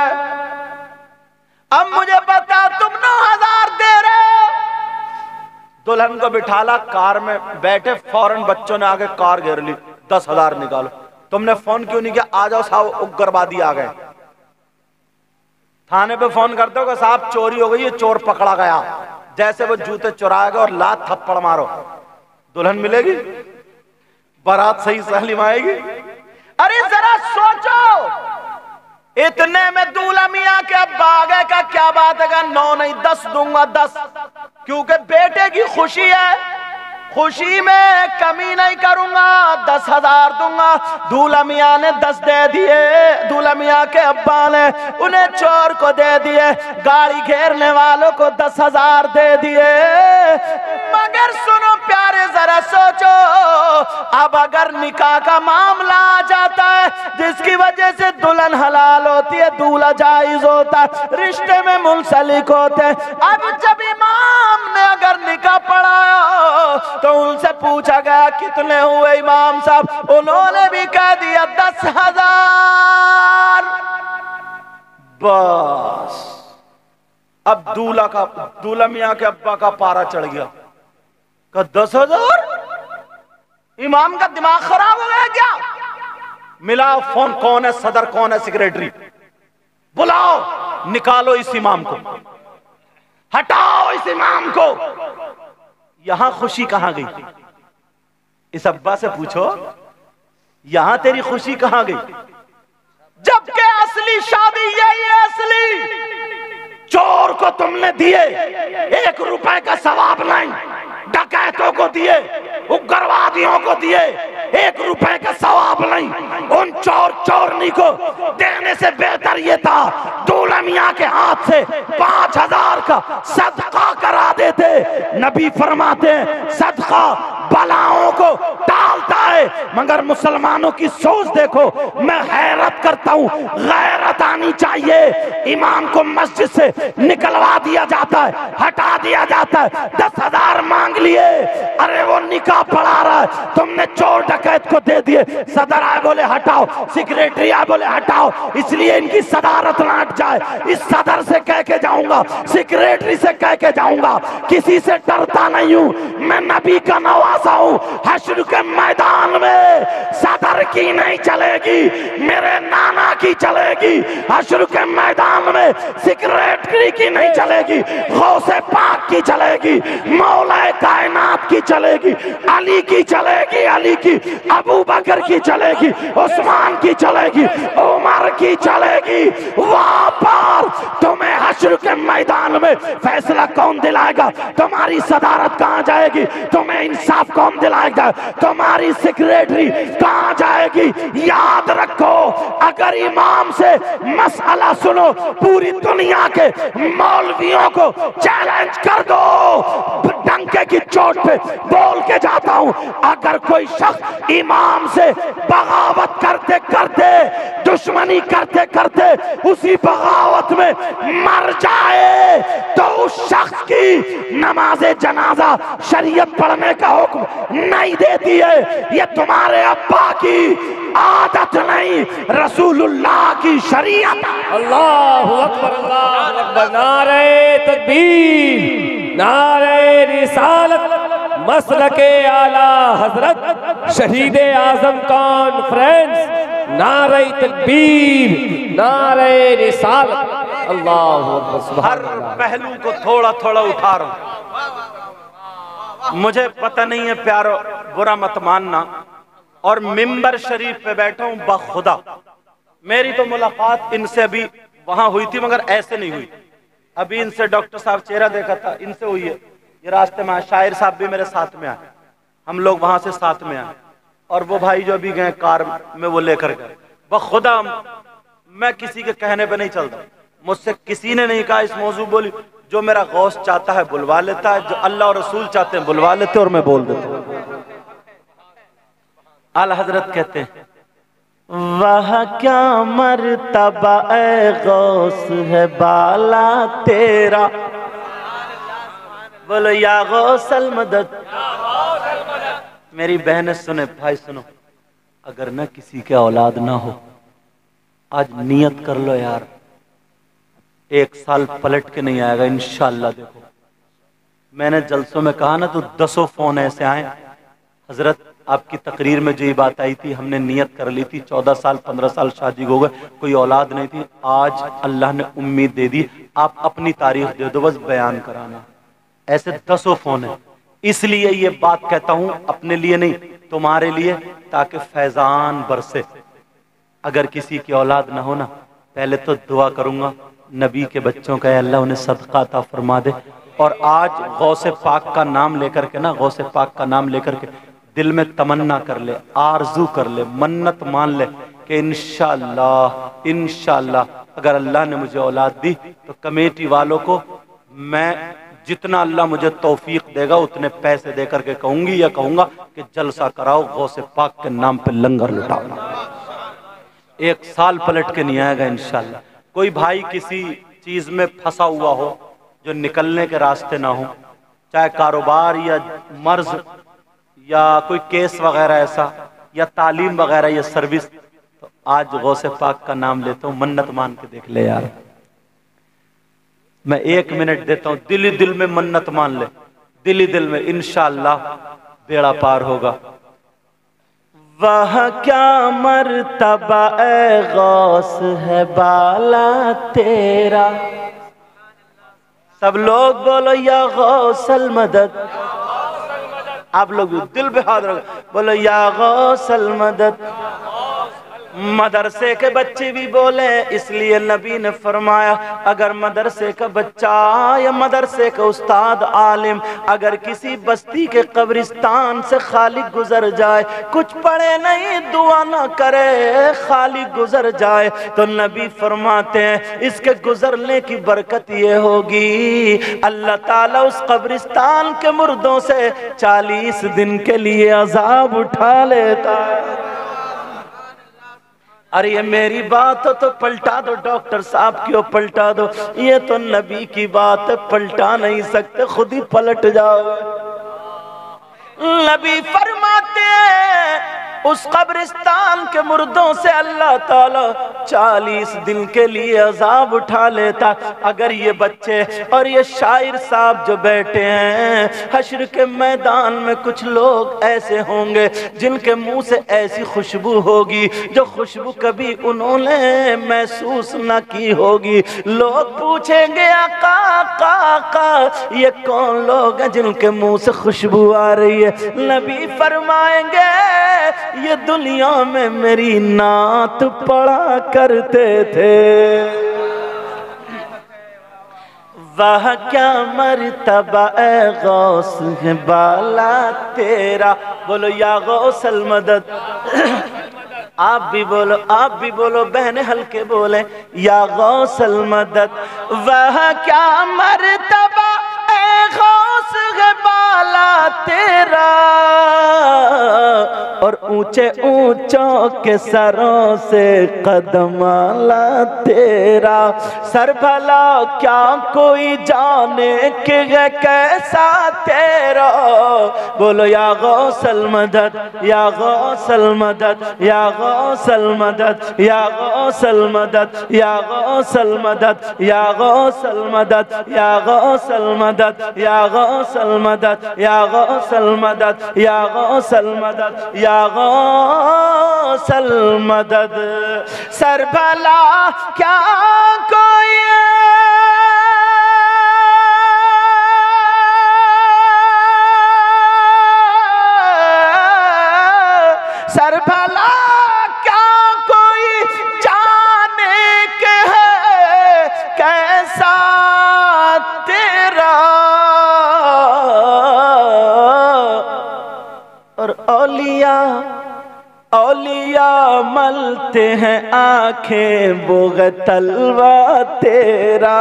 अब मुझे बता, तुम 9,000 दे रहे हो? दुल्हन को बिठाला, कार में बैठे, फौरन बच्चों ने आगे कार घेर ली, 10,000 निकालो। तुमने फोन क्यों नहीं किया? आ जाओ साहब, उग्रवादी आ गए। थाने पे फोन करते हो कि साहब चोरी हो गई है, चोर पकड़ा गया। जैसे वो जूते चुराएगा और लात थप्पड़ मारो, दुल्हन मिलेगी? बारात सही सलीम आएगी। अरे जरा सोचो, इतने में दूल्हा मियाँ के अब्बा आ गए का क्या बात है, 9 नहीं 10 दूंगा 10, क्योंकि बेटे की खुशी है, खुशी में कमी नहीं करूंगा, 10,000 दूंगा। दूल्हा मियाँ ने 10 दे दिए, दूल्हा मियाँ के अब्बा ने उन्हें चोर को दे दिए, गाड़ी घेरने वालों को 10,000 दे दिए। मगर सुनो प्यारे, जरा सोचो, अब अगर निकाह का मामला आ जाता है जिसकी वजह से दुल्हन हलाल होती है, दूल्हा जायज होता है, रिश्ते में मुंसलिक होते हैं। अब जब इमाम ने अगर निकाह पढ़ाया तो उनसे पूछा गया कितने हुए इमाम साहब, उन्होंने भी कह दिया 10,000। बस अब दूल्हा मियाँ के अब्बा का पारा चढ़ गया, का 10,000? इमाम का दिमाग खराब हो गया क्या? मिलाओ फोन, कौन है सदर, कौन है सेक्रेटरी, बुलाओ, निकालो इस इमाम को, हटाओ इस इमाम को। यहां खुशी कहां गई? इस अब्बा से पूछो, यहां तेरी खुशी कहां गई? जबकि असली शादी यही है, असली। चोर को तुमने दिए 1 रुपए का सवाब नहीं, डकैतों को दिए, उग्रवादियों को दिए 1 रुपए का सवाब नहीं, उन चोर चोरनी को देने से बेहतर ये था दूल्हा मियाँ के हाथ से 5,000 का सदका करा देते। नबी फरमाते हैं सदका बलाओं को टालता है, मगर मुसलमानों की सोच देखो। मैं हैरत करता हूँ, गैरत आनी चाहिए। इमाम को मस्जिद से निकलवा दिया जाता है, हटा दिया जाता है, 10,000 मांग लिए, अरे वो निकाह पढ़ा रहा है, तुमने चोर डकैत को दे दिए। सदर आए बोले हटाओ, सेक्रेटरी आए बोले हटाओ, इसलिए इनकी सदारत ना हट जाए। इस सदर से कह के जाऊंगा, सेक्रेटरी से कह के जाऊंगा, किसी से डरता नहीं हूं, मैं नबी का नवासा हूं। हश्र के मैदान में सदर की नहीं चलेगी, मेरे नाना की चलेगी। हश्र के मैदान में सेक्रेटरी की नहीं चलेगी, गौसे पाक की चलेगी, मौला कायनात की चलेगी, अली की चलेगी, अली की, अबू बकर की चलेगी, उस्मान की चलेगी, उमर की चलेगी। वहां पर तुम्हें हश्र के मैदान में फैसला कौन दिलाएगा? तुम्हारी सदारत कहां जाएगी? तुम्हें इंसाफ कौन दिलाएगा? तुम्हारी सेक्रेटरी कहां जाएगी? याद रखो, अगर इमाम से मसला सुनो, पूरी दुनिया के मौलवियों को चैलेंज कर दो, डंके की चोट पे बोल के जाता हूं, अगर कोई शख्स इमाम से बगावत करते करते, दुश्मनी करते करते उसी बगावत में मर जाए तो उस शख्स की नमाजे जनाजा शरीयत पढ़ने का हुक्म नहीं देती है। ये तुम्हारे अब्बा की आदत नहीं, रसूलुल्लाह की शरीयत। अल्लाहु अकबर, अल्लाहु अकबर, नारे तकबीर, नारे रिसालत, मसलके आला हजरत शहीद आजम कॉन्फ्रेंस, नारे तकबीर, नारे रिसालत। अल्लाहु अकबर। हर पहलू को थोड़ा थोड़ा उठा रहा हूं। मुझे पता नहीं है प्यारो, बुरा मत मानना, और मिंबर शरीफ पे बैठा हूं बखुदा। मेरी तो मुलाकात इनसे अभी वहां हुई थी, मगर ऐसे नहीं हुई। अभी इनसे डॉक्टर साहब चेहरा देखा था, इनसे हुई है। ये रास्ते में शायर साहब भी मेरे साथ में आए, हम लोग वहां से साथ में आए, और वो भाई जो अभी गए कार में वो लेकर गए। बखुदा मैं किसी के कहने पे नहीं चलता, मुझसे किसी ने नहीं कहा इस मौजू बोली। जो मेरा गौस चाहता है बुलवा लेता है, जो अल्लाह और रसूल चाहते हैं बुलवा लेते, और मैं बोल देता हूँ। आला हजरत कहते हैं, वह क्या मर्तबा ए गौस है बाला तेरा, बोलो या गौसल मदद। मेरी बहनें सुने, भाई सुनो, अगर न किसी के औलाद ना हो, आज नियत कर लो यार, 1 साल पलट के नहीं आएगा इंशाअल्लाह। देखो मैंने जलसों में कहा ना, तो 10 फोन ऐसे आए, हजरत आपकी तकरीर में जो ये बात आई थी, हमने नियत कर ली थी, 14 साल 15 साल शादी हो गए, कोई औलाद नहीं थी, आज अल्लाह ने उम्मीद दे दी, आप अपनी तारीख दे दो, बस बयान कराना। ऐसे 10 फोन है। इसलिए ये बात कहता हूं अपने लिए नहीं, तुम्हारे लिए, ताकि फैजान बरसे। अगर किसी की औलाद ना हो ना, पहले तो दुआ करूंगा नबी के बच्चों का, अल्लाह उन्हें सदका अता फरमा दे। और आज गौसे पाक का नाम लेकर के ना, गौसे पाक का नाम लेकर के दिल में तमन्ना कर ले, आरजू कर ले, मन्नत मान ले कि इंशाअल्लाह इंशाअल्लाह अगर अल्लाह ने मुझे औलाद दी तो कमेटी वालों को मैं जितना अल्लाह मुझे तौफीक देगा उतने पैसे देकर के कहूंगी या कहूंगा कि जलसा कराओ, गौसे पाक के नाम पे लंगर लुटाओ। एक साल पलट के नहीं आएगा इंशाअल्लाह। कोई भाई किसी चीज में फंसा हुआ हो जो निकलने के रास्ते ना हो, चाहे कारोबार या मर्ज या कोई केस वगैरह ऐसा, या तालीम वगैरह या सर्विस, तो आज गौसे पाक का नाम लेता हूं, मन्नत मान के देख ले यार। मैं 1 मिनट देता हूं, दिल ही दिल में मन्नत मान ले, दिल ही दिल में, इंशाअल्लाह बेड़ा पार होगा। वह क्या मर्तबा ए गौस है बाला तेरा, सब लोग बोलो या गौसल मदद। आप लोग दिल पे हाथ रखो, बोलो या गौसल मदद। मदरसे के बच्चे भी बोले, इसलिए नबी ने फरमाया अगर मदरसे का बच्चा या मदरसे का उस्ताद आलिम अगर किसी बस्ती के कब्रिस्तान से खाली गुजर जाए, कुछ पढ़े नहीं, दुआ ना करे, खाली गुजर जाए, तो नबी फरमाते हैं इसके गुजरने की बरकत ये होगी अल्लाह ताला उस कब्रिस्तान के मुर्दों से 40 दिन के लिए अजाब उठा लेता है। अरे ये मेरी बात हो तो पलटा दो, डॉक्टर साहब क्यों पलटा दो, ये तो नबी की बात है, पलटा नहीं सकते, खुद ही पलट जाओ। नबी फरमाते हैं उस कब्रिस्तान के मुर्दों से अल्लाह ताला 40 दिन के लिए अजाब उठा लेता। अगर ये बच्चे और ये शायर साहब जो बैठे हैं, हश्र के मैदान में कुछ लोग ऐसे होंगे जिनके मुंह से ऐसी खुशबू होगी जो खुशबू कभी उन्होंने महसूस न की होगी। लोग पूछेंगे आका आका आका ये कौन लोग हैं जिनके मुंह से खुशबू आ रही है? नबी फरमाएंगे ये दुनिया में मेरी नात पढ़ा करते थे। वह क्या मर्तबा ए गौस है बाला तेरा, बोलो या गौसल मदद। आप भी बोलो, आप भी बोलो, बहने हल्के बोले या गौसल मदद। वह क्या मर्तबा ए गौस है बाला तेरा, और ऊंचे ऊंचों के सरों से कदमाला तेरा। सर भला क्या कोई जाने कि कैसा तेरा, बोलो या गौसल मदद या गौसल मदद या गौसल मदद या गौसल मदद या गौसल मदद या गौसल मदद या गौसल मदद या गौसल मदद या गौसल मदद या गौसल मदद या गौसल मदद। सर भला क्या कोई सर भला क्या कोई जाने के है कैसा तेरा। और औलिया औलिया मलते हैं आंखें बोग तलवा तेरा।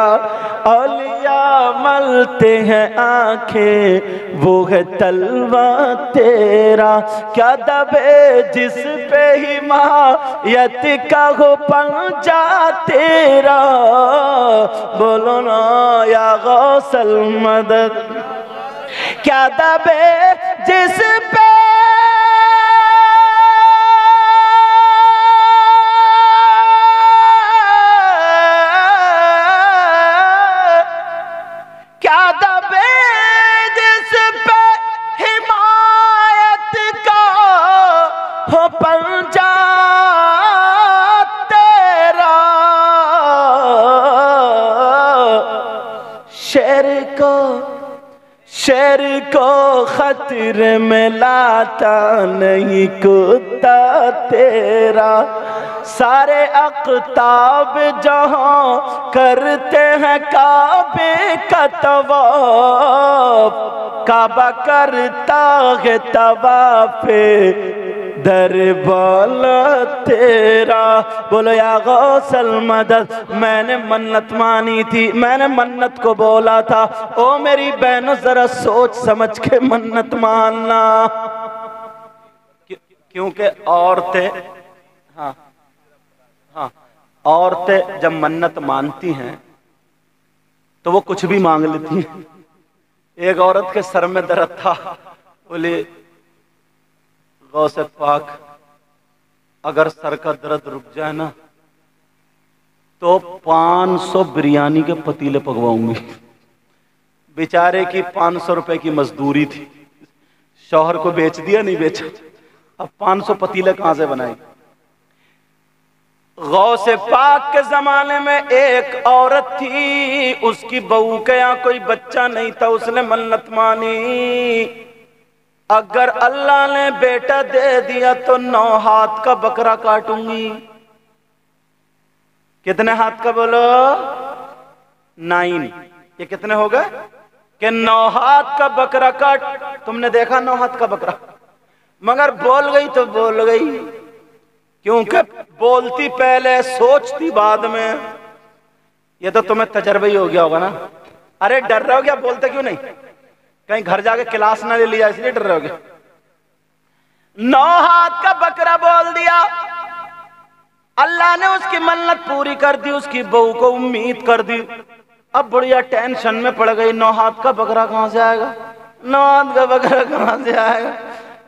औलिया मलते हैं आंखें बोग तलवा तेरा। क्या दबे जिस पे हिमायत का हो पंजा तेरा, बोलो ना या गौसल मदद। क्या दबे जिस पे पंजा तेरा। शेर को शेर को खतरे में लाता नहीं कुत्ता तेरा। सारे अक़ताब जहाँ करते हैं काबे का तवाफ, काबा करता है तवाफ़े दरबाला तेरा। बोलो या गौसल मदद, मैंने मन्नत मानी थी, मैंने मन्नत को बोला था, ओ मेरी बहनों जरा सोच समझ के मन्नत मानना। क्योंकि औरतें, हाँ हाँ, औरतें जब मन्नत मानती हैं तो वो कुछ भी मांग लेती हैं। एक औरत के सर में दर्द था, बोले गौसे पाक अगर सर का दर्द रुक जाए ना तो 500 बिरयानी के पतीले पकवाऊंगी। बेचारे की 500 रुपए की मजदूरी थी, शौहर को बेच दिया, नहीं बेचा, अब 500 पतीले कहां से बनाएगी। गौसे पाक के जमाने में एक औरत थी, उसकी बहू के यहाँ कोई बच्चा नहीं था, उसने मन्नत मानी अगर अल्लाह ने बेटा दे दिया तो 9 हाथ का बकरा काटूंगी। कितने हाथ का बोलो? 9। ये कितने हो गए कि 9 हाथ का बकरा काट। तुमने देखा 9 हाथ का बकरा? मगर बोल गई तो बोल गई, क्योंकि बोलती पहले सोचती बाद में। ये तो तुम्हें तजर्बा ही हो गया होगा ना। अरे डर रहे हो क्या? बोलते क्यों नहीं? कहीं घर जाके क्लास ना ले लिया इसलिए डर रहे हो क्या? 9 हाथ का बकरा बोल दिया, अल्लाह ने उसकी मन्नत पूरी कर दी, उसकी बहू को उम्मीद कर दी। अब बुढ़िया टेंशन में पड़ गई, 9 हाथ का बकरा कहां से आएगा, 9 हाथ का बकरा कहां से आएगा।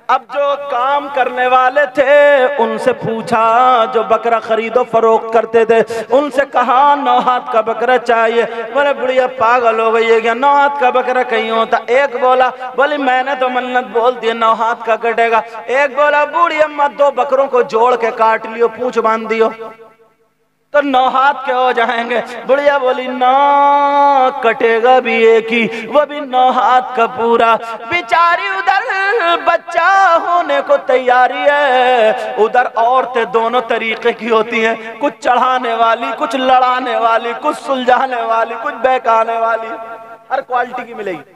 अब जो काम करने वाले थे उनसे पूछा, जो बकरा खरीदो फरोख्त करते थे उनसे कहा 9 हाथ का बकरा चाहिए। बोले बुढ़िया पागल हो गई है क्या, 9 हाथ का बकरा कहीं होता। एक बोला, बोली मैंने तो मन्नत बोल दी 9 हाथ का कटेगा। एक बोला बूढ़ी अम्मा 2 बकरों को जोड़ के काट लियो, पूंछ बांध दियो तो 9 हाथ के हो जाएंगे। बुढ़िया बोली ना, कटेगा भी एक ही, वो भी 9 हाथ का पूरा। बेचारी उधर बच्चा होने को तैयारी है, उधर औरतें दोनों तरीके की होती हैं, कुछ चढ़ाने वाली, कुछ लड़ाने वाली, कुछ सुलझाने वाली, कुछ बहकाने वाली, हर क्वालिटी की मिलेगी।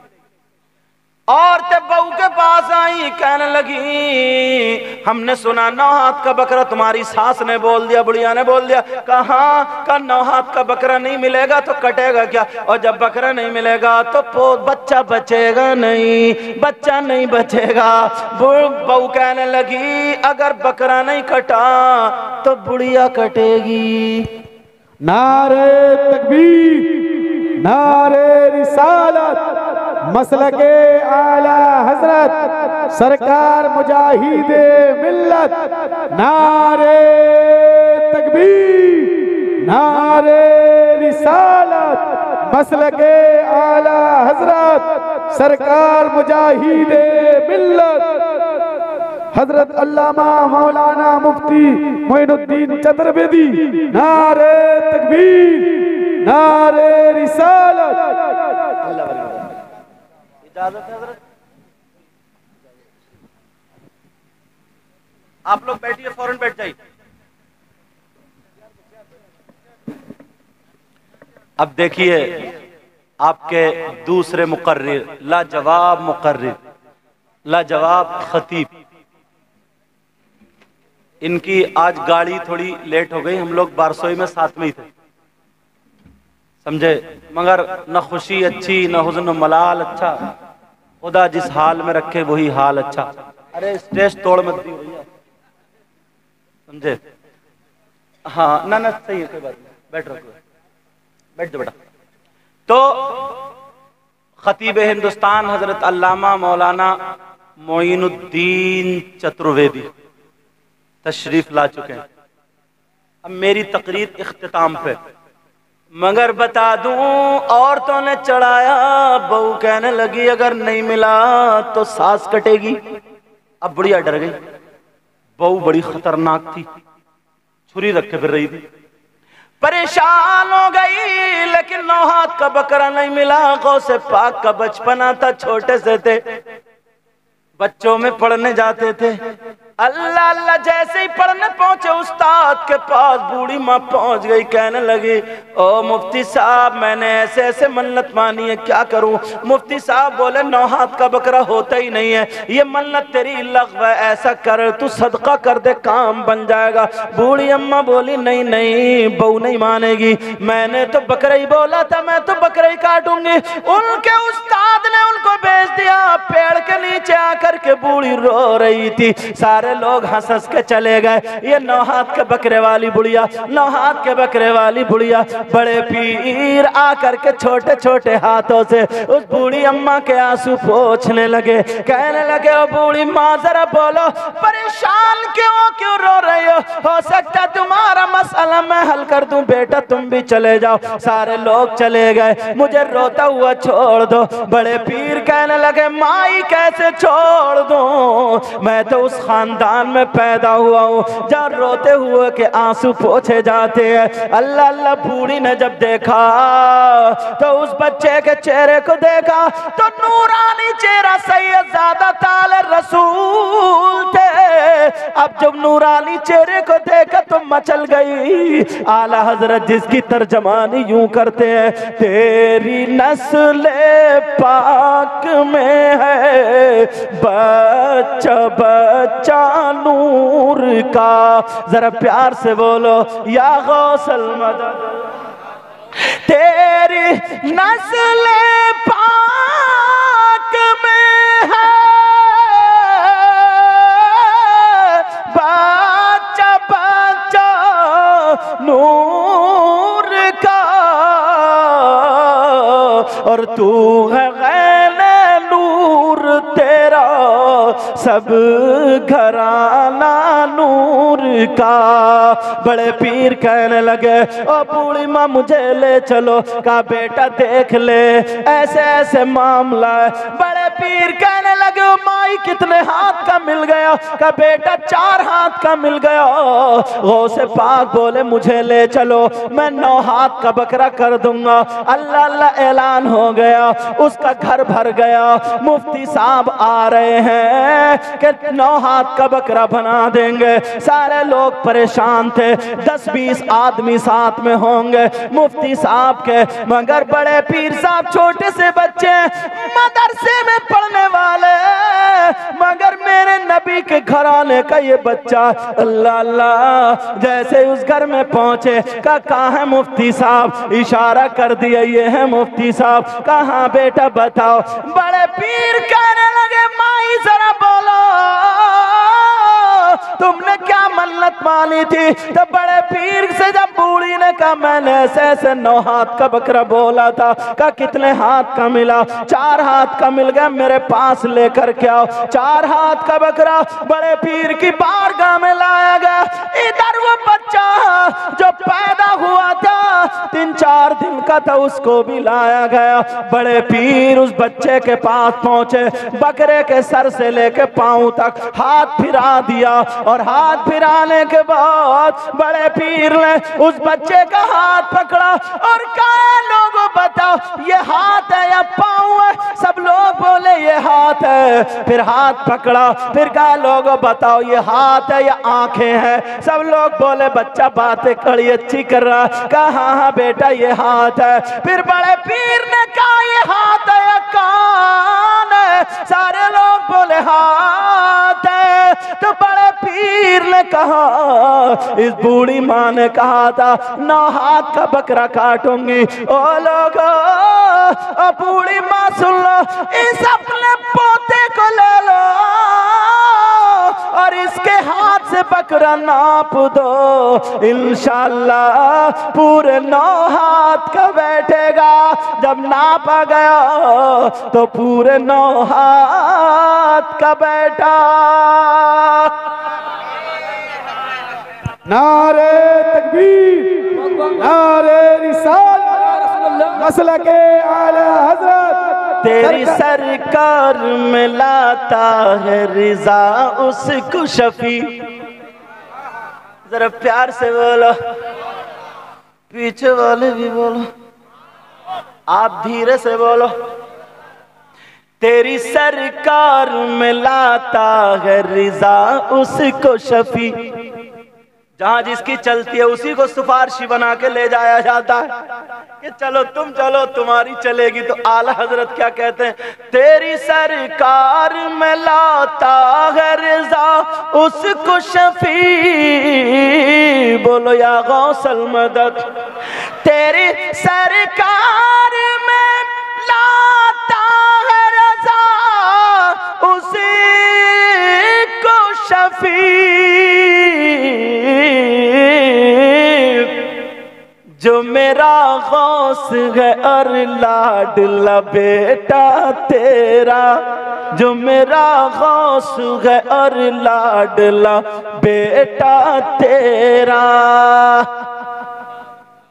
औरतें बहू के पास आई, कहने लगी हमने सुना 9 हाथ का बकरा तुम्हारी सास ने बोल दिया, बुढ़िया ने बोल दिया। कहाँ का 9 हाथ का बकरा नहीं मिलेगा तो कटेगा क्या, और जब बकरा नहीं मिलेगा तो बच्चा बचेगा नहीं, बच्चा नहीं बचेगा। बहू कहने लगी अगर बकरा नहीं कटा तो बुढ़िया कटेगी। नारे तकबीर, नारे रिसालत, मसलके आला हजरत सरकार मुजाहिदे मिल्लत। नारे तकबीर, नारे रिसालत, मसलके आला हजरत सरकार मुजाहिदे मिल्लत। हजरत अल्लामा मौलाना मुफ्ती मोइनुद्दीन चतुर्वेदी। नारे तकबीर, नारे रिसालत। इजाजत है हजरत? आप लोग बैठिए, फौरन बैठ जाइए। अब देखिए आपके दूसरे मुकर्रिर, लाजवाब मुकर्रिर, लाजवाब खतीब। इनकी आज गाड़ी थोड़ी लेट हो गई, हम लोग बारसोई में साथ में ही थे, समझे, मगर न खुशी अच्छी न हुज़्न मलाल अच्छा, खुदा जिस हाल में रखे वही हाल अच्छा। अरे स्टेज तोड़ मत दी भैया, समझे। हाँ ना ना सही है, कोई बात नहीं, बैठ रखो, बैठ जाओ बेटा। तो खतीब हिंदुस्तान हजरत अल्लामा मौलाना मोइनुद्दीन चतुर्वेदी तशरीफ ला चुके हैं। अब मेरी तकरीर इख्तिताम पे, मगर बता दूं औरतों ने चढ़ाया, बहू कहने लगी अगर नहीं मिला तो सास कटेगी। अब बुढ़िया डर गई, बहू बड़ी खतरनाक थी, छुरी रखे फिर रही थी। परेशान हो गई, लेकिन 9 हाथ का बकरा नहीं मिला। गौसे पाक का बचपना था, छोटे से थे, बच्चों में पढ़ने जाते थे। अल्लाह अल्लाह जैसे ही पढ़ने पहुंचे उस्ताद के पास, बूढ़ी माँ पहुंच गई, कहने लगी, ओ मुफ्ती साहब, मैंने ऐसे ऐसे मन्नत मानी है, क्या करूं? मुफ्ती साहब बोले, 9 हाथ का बकरा होता ही नहीं है, ये मन्नत तेरी लग़्व है, ऐसा कर, तू सदका कर दे, काम बन जाएगा। बूढ़ी अम्मा बोली, नहीं नहीं, बहू नहीं मानेगी, मैंने तो बकरा ही बोला था, मैं तो बकरा ही काटूंगी। उनके उस्ताद ने उनको भेज दिया। पेड़ के नीचे आकर के बूढ़ी रो रही थी, सारे लोग हंस हंस के चले गए। ये 9 हाथ के बकरे वाली बुढ़िया, 9 हाथ के बकरे वाली बुढ़िया, बड़े पीर आकर के छोटे छोटे हाथों से उस बूढ़ी अम्मा के आंसू पोंछने लगे। कहने लगे, ओ बूढ़ी माँ, जरा बोलो, परेशान क्यों रो रही हो सकता तुम्हारा मसला मैं हल कर दूं, बेटा तुम भी चले जाओ। सारे लोग चले गए, मुझे रोता हुआ छोड़ दो। बड़े पीर कहने लगे, माई कैसे छोड़ दूं, मैं तो उस खानदान में पैदा हुआ हूँ जहाँ रोते हुए के आंसू पोंछे जाते हैं। अल्लाह अल्लाह बूढ़ी ने जब देखा तो उस बच्चे के चेहरे को देखा तो नूरानी चेहरा सैयदजादा ताले रसूल थे। अब जब नूरानी चेहरे को देखा तो मचल गई। आला हजरत जिसकी तर्जमानी यूं करते हैं, तेरी नस्ल पाक में है बच्चा बच्चा नूर का। जरा प्यार से बोलो, या गौसल मदद। तेरी नस्ल पाक में है बच्चा बच्चा नूर का, और तू है गैने नूर तेरा सब घराना नूर का। बड़े पीर कहने लगे, ओ बूढ़ी माँ मुझे ले चलो। कहा, बेटा देख ले ऐसे ऐसे मामला है। बड़े पीर कहने लगे, ओ माई कितने हाथ का मिल गया? कहा, बेटा 4 हाथ का मिल गया। गौसे पाक बोले, मुझे ले चलो, मैं 9 हाथ का बकरा कर दूंगा। अल्लाह अल्लाह ऐलान हो गया, उसका घर भर गया। मुफ्ती साहब आ रहे हैं कि 9 हाथ का बकरा बना देंगे। सारे लोग परेशान थे, 10-20 आदमी साथ में होंगे मुफ्ती साहब के, मगर बड़े पीर साहब छोटे से बच्चे, मदरसे में पढ़ने वाले, मगर मेरे नबी के घराने का ये बच्चा। अल्लाह अल्लाह जैसे उस घर में पहुंचे, कहाँ है मुफ्ती साहब? इशारा कर दिया, ये है मुफ्ती साहब। कहाँ बेटा बताओ? बड़े पीर कहने लगे, माई जरा बोलो तुमने क्या मन्नत मानी थी? तो बड़े पीर से जब बूढ़ी ने कहा, मैंने ऐसे ऐसे 9 हाथ का बकरा बोला था। कहा, कितने हाथ का मिला? 4 हाथ का मिल गया, मेरे पास लेकर के आओ। 4 हाथ का बकरा बड़े पीर की बारगाह में लाया गया। इधर वो बच्चा जो पैदा हुआ था 3-4 दिन का था, उसको भी लाया गया। बड़े पीर उस बच्चे के पास पहुंचे, बकरे के सर से लेके पांव तक हाथ फिरा दिया, और हाथ फिराने के बाद बड़े पीर ने उस बच्चे का हाथ पकड़ा और कहा, लोगों बताओ ये हाथ है या पांव है? सब लोग बोले ये हाथ है। फिर हाथ पकड़ा, फिर कहा, लोगों बताओ ये हाथ है या आंखें हैं? सब लोग बोले, बच्चा बातें कड़ी अच्छी कर रहा। कहा, हाँ हाँ बेटा ये हाथ है। फिर बड़े पीर ने कहा, ये हाथ है या कान है? सारे लोग बोले हाथ है। तो बड़े पीर ने कहा, इस बूढ़ी माँ ने कहा था 9 हाथ का बकरा काटूंगी। ओ लोगो, बूढ़ी माँ सुन लो, इस अपने पोते को ले लो और इसके हाथ से बकरा नाप दो, इंशाअल्लाह पूरे 9 हाथ का बैठेगा। जब नापा गया तो पूरे 9 हाथ का बैठा। नारे तकबीर, नारे रिसालत, मसलके आला हज़रत। तेरी सरकार में लाता है रिजा उसको शफी। जरा प्यार से बोलो, पीछे वाले भी बोलो, आप धीरे से बोलो। तेरी सरकार में लाता है रिजा उसको शफी, जहां जिसकी चलती है उसी को सिफारशी बना के ले जाया जाता है कि चलो तुम चलो, तुम्हारी चलेगी। तो आला हजरत क्या कहते हैं, तेरी सरकार में लाता है रिजा उसको शफी, बोलो या गौसल मदद। तेरी सरकार में लाता है रजा उसी को शफी, जो मेरा गौस है और लाडला बेटा तेरा, जो मेरा गौस है और लाडला बेटा तेरा।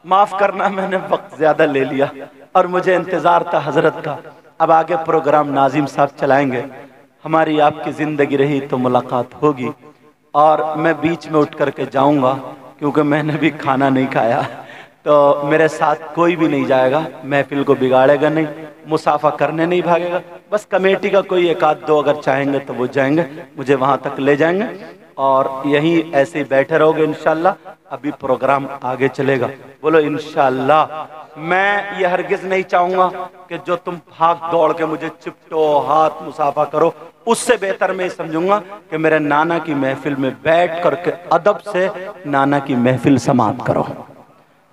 माफ करना मैंने वक्त ज्यादा ले लिया और मुझे इंतजार था हजरत का। अब आगे प्रोग्राम नाजिम साहब चलाएंगे। हमारी आपकी जिंदगी रही तो मुलाकात होगी और मैं बीच में उठ करके जाऊंगा क्योंकि मैंने भी खाना नहीं खाया। तो मेरे साथ कोई भी नहीं जाएगा, महफिल को बिगाड़ेगा नहीं, मुसाफा करने नहीं भागेगा। बस कमेटी का कोई एक आध दो अगर चाहेंगे तो वो जाएंगे, मुझे वहां तक ले जाएंगे और यहीं ऐसे ही बैठे रहोगे इंशाल्लाह। अभी प्रोग्राम आगे चलेगा, बोलो इंशाल्लाह। मैं ये हरगिज नहीं चाहूंगा कि जो तुम भाग दौड़ के मुझे चिपटो, हाथ मुसाफा करो, उससे बेहतर मैं समझूंगा कि मेरे नाना की महफिल में बैठ करके अदब से नाना की महफिल समाप्त करो।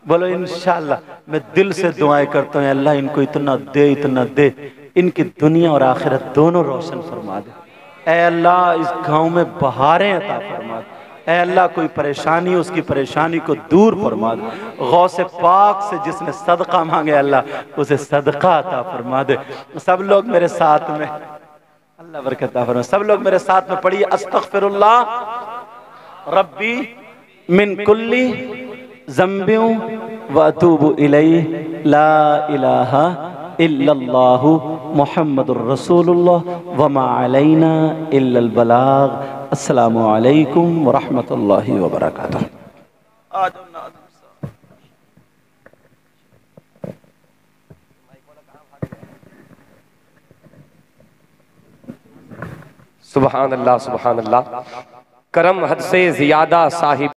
बोलो इंशाल्लाह। मैं दिल से दुआएं करता हूँ, अल्लाह इनको इतना दे, इनकी दुनिया और आखिरत दोनों रोशन फरमा दे। ऐ अल्लाह इस गांव में बहारें अता फरमा दे। ऐ अल्लाह कोई परेशानी, उसकी परेशानी को दूर फरमा दे। गौसे पाक से जिसने सदका मांगे अल्लाह उसे सदका अता फरमा दे। सब लोग मेरे साथ में, अल्लाह बरकत अता फरमा, सब लोग मेरे साथ में पढ़िए अस्तगफिरुल्लाह रब्बी मिन कुल्ली ज़म्बियों व अतूबु इलैहि ला इलाहा इल्लल्लाहु मुहम्मदुर रसूलुल्लाह व मा अलैना इल्लल बलाग। अस्सलामु अलैकुम व रहमतुल्लाहि व बरकातुहू। सुभान अल्लाह, सुभान अल्लाह। करम हद से ज्यादा साहिब